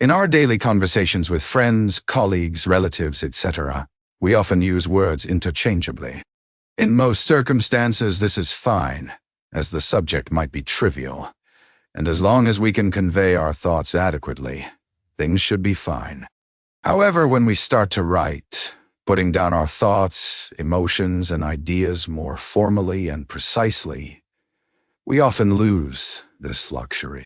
In our daily conversations with friends, colleagues, relatives, etc., we often use words interchangeably. In most circumstances, this is fine, as the subject might be trivial, and as long as we can convey our thoughts adequately, things should be fine. However, when we start to write, putting down our thoughts, emotions, and ideas more formally and precisely, we often lose this luxury.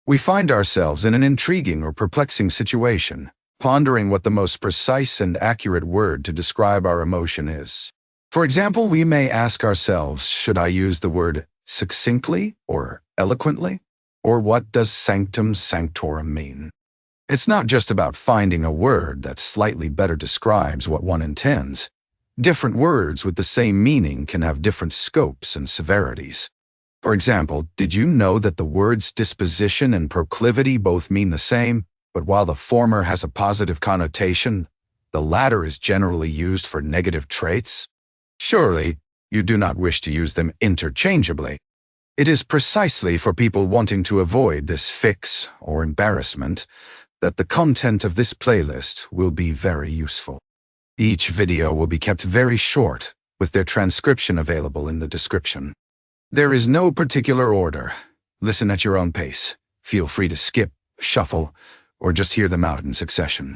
We find ourselves in an intriguing or perplexing situation, pondering what the most precise and accurate word to describe our emotion is. For example, we may ask ourselves, should I use the word succinctly or eloquently? Or what does sanctum, sanctorum mean? It's not just about finding a word that slightly better describes what one intends. Different words with the same meaning can have different scopes and severities. For example, did you know that the words disposition and proclivity both mean the same, but while the former has a positive connotation, the latter is generally used for negative traits? Surely, you do not wish to use them interchangeably. It is precisely for people wanting to avoid this fix or embarrassment that the content of this playlist will be very useful. Each video will be kept very short, with their transcription available in the description. There is no particular order. Listen at your own pace. Feel free to skip, shuffle, or just hear them out in succession.